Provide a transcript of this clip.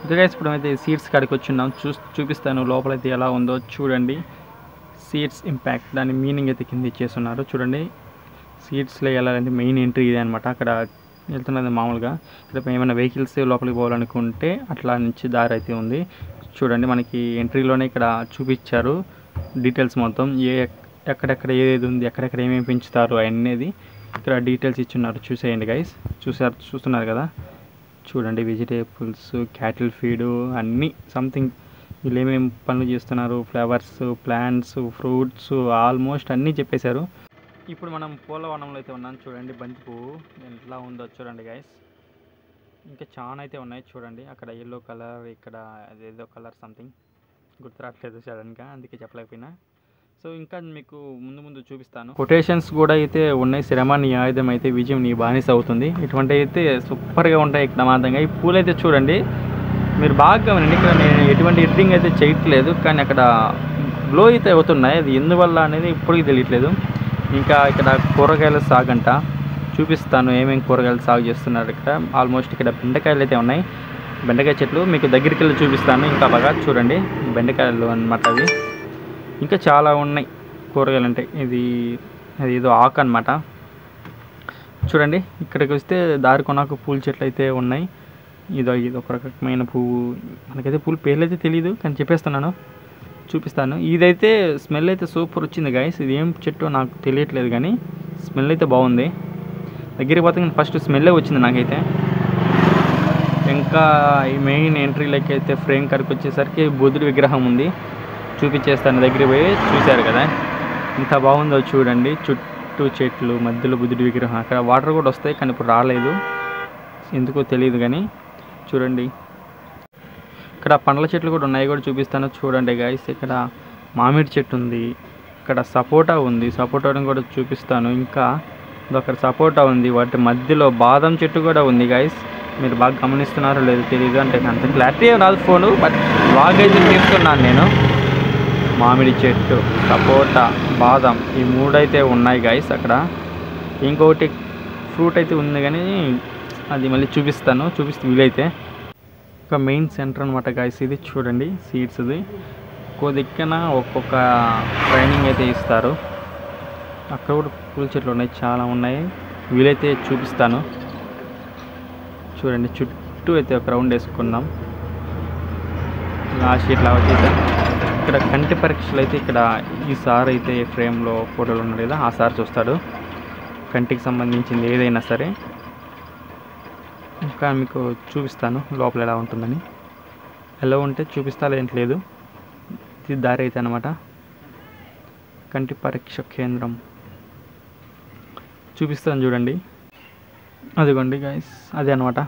Okay guys, ఇప్పుడు అయితే seats కాడికి వచ్చున్నాం. చూపిస్తాను లోపలైతే ఎలా ఉందో చూడండి. సీట్స్ ఇంపాక్ట్ దాని మీనింగ్ అయితే కింద ఇచ్చేస్తున్నారు చూడండి. సీట్స్లో వెళ్ళాలంటే మెయిన్ ఎంట్రీ ఇదే అనమాట. అక్కడ వెళ్తున్నది మామూలుగా. ఇక్కడ ఏమైనా వెహికల్స్ లోపలికి పోవాలనుకుంటే అట్లా నుంచి దారి అయితే ఉంది చూడండి. మనకి ఎంట్రీలోనే ఇక్కడ చూపించారు డీటెయిల్స్ మొత్తం, ఎక్కడెక్కడ ఏది ఉంది, ఎక్కడెక్కడ ఏమేమి పెంచుతారు అనేది ఇక్కడ డీటెయిల్స్ ఇచ్చున్నారు. చూసేయండి గైస్, చూస్తున్నారు కదా. చూడండి వెజిటేబుల్స్, క్యాటిల్ ఫీడు అన్నీ సంథింగ్ వీళ్ళు ఏమేమి పనులు చేస్తున్నారు, ఫ్లవర్స్, ప్లాంట్స్, ఫ్రూట్స్ ఆల్మోస్ట్ అన్నీ చెప్పేశారు. ఇప్పుడు మనం పూలవనంలో అయితే ఉన్నాం చూడండి. బంతి పువ్వు ఎట్లా ఉందో చూడండి గైస్. ఇంకా చాలా అయితే ఉన్నాయి చూడండి. అక్కడ ఎల్లో కలర్, ఇక్కడ అదేదో కలర్ సంథింగ్ గుర్తు రావట్లేదు సడన్గా, అందుకే చెప్పలేకపోయినా. సో ఇంకా మీకు ముందు చూపిస్తాను. కొటేషన్స్ కూడా అయితే ఉన్నాయి. శ్రమ నీ ఆయుధం అయితే విజయం నీ బానిస అవుతుంది. ఇటువంటి అయితే సూపర్గా ఉంటాయి ఇక్కడ మాత్రంగా. ఈ పూలు అయితే చూడండి, మీరు బాగా గమనించండి. ఇక్కడ నేను ఎటువంటి ఎడిటింగ్ అయితే చేయట్లేదు, కానీ అక్కడ గ్లో అయితే అవుతున్నాయి. అది ఎందువల్ల అనేది ఇప్పటికీ తెలియట్లేదు. ఇంకా ఇక్కడ కూరగాయల సాగు అంట, చూపిస్తాను ఏమేమి కూరగాయలు సాగు చేస్తున్నారు ఇక్కడ. ఆల్మోస్ట్ ఇక్కడ బెండకాయలు అయితే ఉన్నాయి, బెండకాయ చెట్లు మీకు దగ్గరికి వెళ్ళి చూపిస్తాను. ఇంకా బాగా చూడండి బెండకాయలు అన్నమాట అవి. ఇంకా చాలా ఉన్నాయి కూరగాయలు. అంటే అది ఏదో ఆకు అనమాట చూడండి. ఇక్కడికి వస్తే దారి కొనకు పూల చెట్లు అయితే ఉన్నాయి. ఇది ఒక రకమైన పువ్వు, మనకైతే పూల పేర్లు అయితే తెలియదు కానీ చెప్పేస్తున్నాను, చూపిస్తాను. ఇదైతే స్మెల్ అయితే సూపర్ వచ్చింది గైస్. ఇది ఏం చెట్టు నాకు తెలియట్లేదు కానీ స్మెల్ అయితే బాగుంది. దగ్గరికి పోతే ఫస్ట్ స్మెల్లే వచ్చింది నాకైతే. ఇంకా ఈ మెయిన్ ఎంట్రీలోకి అయితే ఫ్రేమ్ కాడికి వచ్చేసరికి బుద్ధుడి విగ్రహం ఉంది, చూపించేస్తాను. దగ్గరికి పోయి చూశారు కదా ఇంత బాగుందో చూడండి. చుట్టూ చెట్లు, మధ్యలో బుద్ధుడి విగ్రహం. అక్కడ వాటర్ కూడా వస్తాయి కానీ ఇప్పుడు రాలేదు, ఎందుకో తెలియదు కానీ చూడండి. ఇక్కడ పండ్ల చెట్లు కూడా ఉన్నాయి, కూడా చూపిస్తాను చూడండి గైస్. ఇక్కడ మామిడి చెట్టు ఉంది, ఇక్కడ సపోటా ఉంది, సపోటాను కూడా చూపిస్తాను. ఇంకా అక్కడ సపోటా ఉంది, వాటి మధ్యలో బాదం చెట్టు కూడా ఉంది గైస్. మీరు బాగా గమనిస్తున్నారో లేదో తెలియదు, అంటే అంత క్లారిటీ రాదు ఫోను, బట్ బాగా అయితే తీస్తున్నాను నేను. మామిడి చెట్టు, సపోటా, బాదం ఈ మూడైతే ఉన్నాయి గైస్ అక్కడ. ఇంకొకటి ఫ్రూట్ అయితే ఉంది కానీ అది మళ్ళీ చూపిస్తే వీలైతే. ఒక మెయిన్ సెంటర్ అనమాట గైస్ ఇది చూడండి. సీట్స్ది ఒక్కో దిక్కున ఒక్కొక్క ట్రైనింగ్ అయితే ఇస్తారు. అక్కడ కూడా పూల చెట్లు ఉన్నాయి, చాలా ఉన్నాయి, వీలైతే చూపిస్తాను చూడండి. చుట్టూ అయితే ఒక రౌండ్ వేసుకుందాం. లాస్ట్ ఇట్లా వచ్చేసాం. ఇక్కడ కంటి పరీక్షలు అయితే ఇక్కడ ఈ సార్ అయితే ఫ్రేమ్లో ఫోటోలు ఉన్నాడు కదా, ఆ సార్ చూస్తాడు కంటికి సంబంధించింది ఏదైనా సరే. ఇంకా మీకు చూపిస్తాను లోపల ఎలా ఉంటుందని. ఎలా ఉంటే చూపిస్తా, లేదు. ఇది దారి అయితే అనమాట, కంటి పరీక్ష కేంద్రం చూపిస్తాను చూడండి. అదిగోండి గైస్, అదే అనమాట.